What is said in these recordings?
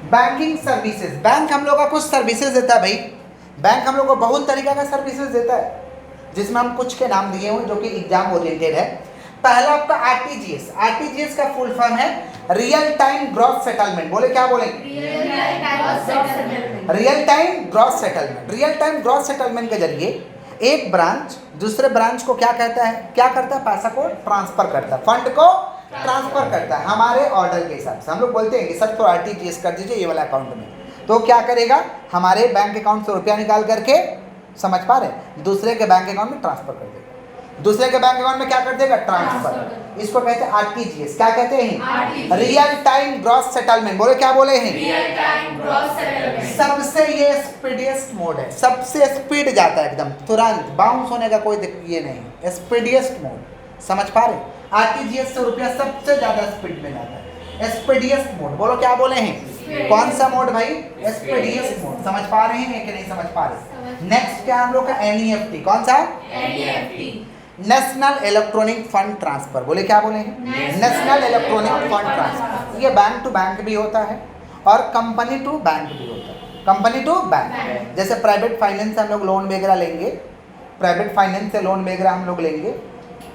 Banking services, bank हम लोग का कुछ सर्विसेज देता है भाई। बैंक हम लोग को बहुत तरीका का सर्विसेज देता है, जिसमें हम कुछ के नाम दिए हुए जो कि एग्जाम ओरिएंटेड है। पहला आपका आरटीजीएस। आरटीजीएस का फुल फॉर्म है रियल टाइम ग्रॉस सेटलमेंट। बोले क्या बोलेंगे? Real time gross settlement. Real time gross settlement के जरिए एक ब्रांच दूसरे ब्रांच को क्या कहता है, क्या करता है? पैसा को ट्रांसफर करता है, फंड को ट्रांसफर करता है हमारे ऑर्डर के हिसाब से। हम लोग बोलते हैं कि सर तो आरटीजीएस कर दीजिए ये वाला अकाउंट में, तो क्या करेगा? हमारे बैंक अकाउंट से रुपया निकाल करके, समझ पा रहे हैं, दूसरे के बैंक अकाउंट में ट्रांसफर कर देगा। दूसरे के बैंक अकाउंट में क्या कर देगा? ट्रांसफर। इसको कहते हैं आरटीजीएस। क्या कहते हैं? Real time gross settlement. बोले क्या बोले हैं? Real time gross settlement. सबसे ये स्पीडिएस्ट मोड है, सबसे स्पीड जाता है एकदम, तुरंत बाउंस होने का कोई ये नहीं, स्पीडिएस्ट मोड। समझ पा रहे? आरटीजीएस से रुपया सबसे ज्यादा स्पीड में जाता है, स्पीडिएस्ट मोड। बोलो क्या बोले हैं? कौन सा मोड भाई? स्पीडिएस्ट मोड। समझ पा रहे हैं कि नहीं समझ पा रहे? नेक्स्ट क्या हम लोग का? एनईएफटी। कौन सा? NEFT, national electronic fund transfer. बोले क्या बोले हैं? National electronic fund transfer. ये बैंक टू बैंक भी होता है और कंपनी टू बैंक भी होता है। कंपनी टू बैंक, जैसे प्राइवेट फाइनेंस से हम लोग लोन वगैरह लेंगे, प्राइवेट फाइनेंस से लोन वगैरह हम लोग लेंगे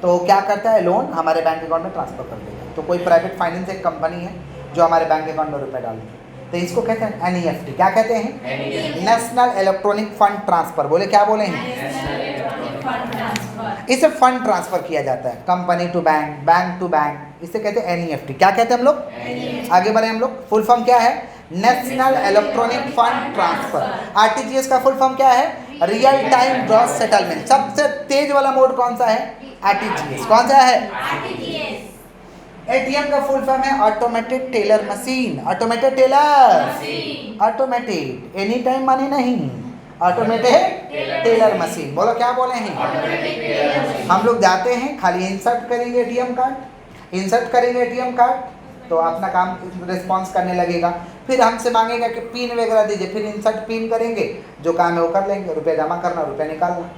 तो क्या करता है? लोन हमारे बैंक अकाउंट में ट्रांसफर कर देगा। तो कोई प्राइवेट फाइनेंस एक कंपनी है जो हमारे बैंक अकाउंट में रुपए डालती है, तो इसको कहते हैं एनईएफटी। क्या कहते हैं? National electronic fund transfer. बोले क्या बोले हैं? National electronic fund transfer. इसे फंड ट्रांसफर किया जाता है company to bank, bank to bank, इसे कहते हैं एनईएफटी। क्या कहते हैं हम लोग? आगे बढ़े हम लोग। फुल फॉर्म क्या है? National electronic fund transfer. RTGS का फुल फॉर्म क्या है? Real time gross settlement. सबसे तेज वाला मोड कौन सा है? आरटीजीएस। कौन सा है? आरटीजीएस। एटीएम का फुल फॉर्म है automated teller machine. Automated teller machine. Automated, any time money नहीं, ऑटोमेटेड टेलर मशीन। बोलो क्या बोले हैं? Automatic teller machine. हम लोग जाते हैं, खाली इंसर्ट करेंगे एटीएम कार्ड, इंसर्ट करेंगे एटीएम कार्ड तो अपना काम रिस्पॉन्स करने लगेगा। फिर हमसे मांगेगा कि पिन वगैरह दीजिए, फिर इंसर्ट पिन करेंगे, जो काम है वो कर लेंगे, रुपया जमा करना, रुपया निकालना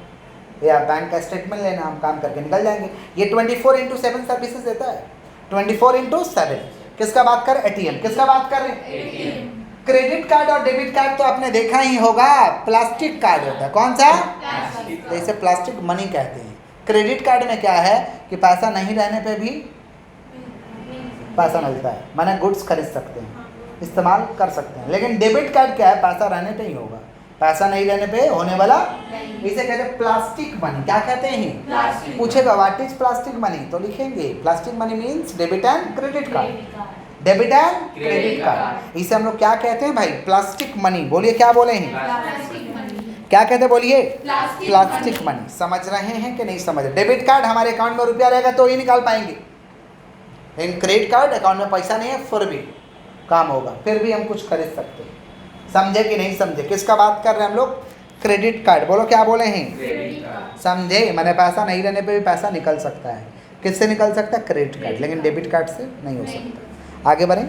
या बैंक का स्टेटमेंट लेना, हम काम करके निकल जाएंगे। ये 24/7 सर्विसेज देता है, 24/7। किसका बात कर? एटीएम। किसका बात कर रहे हैं? एटीएम। क्रेडिट कार्ड और डेबिट कार्ड तो आपने देखा ही होगा, प्लास्टिक कार्ड होता है। कौन सा? प्लास्टिक। तो इसे प्लास्टिक मनी कहते हैं। क्रेडिट कार्ड में क्या है कि पैसा नहीं रहने पे भी पैसा मिलता है, माने गुड्स खरीद सकते हैं, इस्तेमाल कर सकते हैं। लेकिन डेबिट कार्ड क्या है? पैसा रहने पे ही होगा, पैसा नहीं रहने पे होने वाला। इसे कहते हैं प्लास्टिक मनी। क्या कहते हैं? प्लास्टिक। पूछेगा व्हाट इज प्लास्टिक मनी, तो लिखेंगे plastic money means debit and credit card. Debit and credit card, इसे हम लोग क्या कहते हैं भाई? Plastic money. बोलिए क्या बोले हैं? Plastic money. क्या कहते हैं? बोलिए प्लास्टिक प्लास्टिक मनी। समझ रहे हैं कि नहीं समझ रहे? डेबिट कार्ड हमारे अकाउंट में रुपया रहेगा तो ही निकाल पाएंगे, लेकिन क्रेडिट कार्ड अकाउंट में पैसा नहीं है फिर भी काम होगा, फिर भी हम कुछ खरीद सकते हैं। समझे कि नहीं समझे? किसका बात कर रहे हैं हम लोग? Credit card. बोलो क्या बोले हैं? Credit card. समझे? मैंने पैसा नहीं रहने पे भी पैसा निकल सकता है। किससे निकल सकता है? क्रेडिट कार्ड, लेकिन डेबिट कार्ड से नहीं हो सकता। आगे बढ़ें।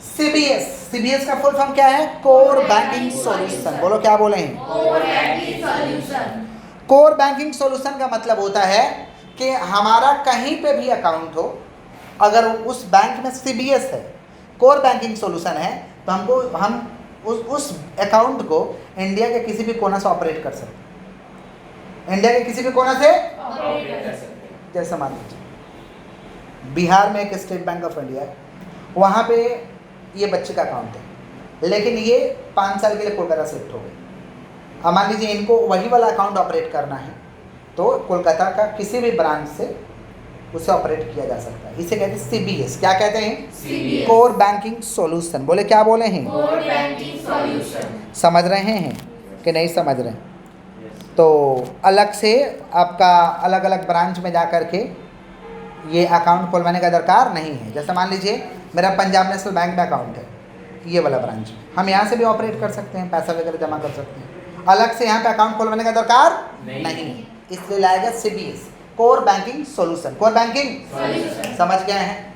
सीबीएस। सीबीएस का फुल फॉर्म क्या है? Core banking solution. बोलो क्या बोले हैं? Core banking solution. Core banking solution का मतलब होता है कि हमारा कहीं पे भी अकाउंट हो, अगर उस बैंक में सीबीएस है, कोर बैंकिंग सॉल्यूशन है, तो हम उस अकाउंट को इंडिया के किसी भी कोना से ऑपरेट कर सकते हैं। इंडिया के किसी भी कोना से, ऑपरेट कर सकते हैं। जैसे मान लीजिए बिहार में एक स्टेट बैंक ऑफ इंडिया है, वहाँ पे ये बच्चे का अकाउंट है, लेकिन ये 5 साल के लिए कोलकाता शिफ्ट हो गए। अब मान लीजिए इनको वही वाला अकाउंट ऑपरेट करना है, तो कोलकाता का किसी भी ब्रांच से उसे ऑपरेट किया जा सकता है। इसे कहते हैं सीबीएस। क्या कहते हैं? सीबीएस। Core banking solution. बोले क्या बोले हैं? Core banking solution. समझ रहे हैं कि नहीं समझ रहे? तो अलग से आपका अलग अलग ब्रांच में जा कर के ये अकाउंट खोलवाने का दरकार नहीं है। जैसे मान लीजिए मेरा पंजाब नेशनल बैंक में अकाउंट है, ये वाला ब्रांच, हम यहाँ से भी ऑपरेट कर सकते हैं, पैसा वगैरह जमा कर सकते हैं। अलग से यहाँ पे अकाउंट खोलवाने का दरकार नहीं है, इसलिए लाएगा CBS, core banking solution. Core banking solution. समझ गए हैं?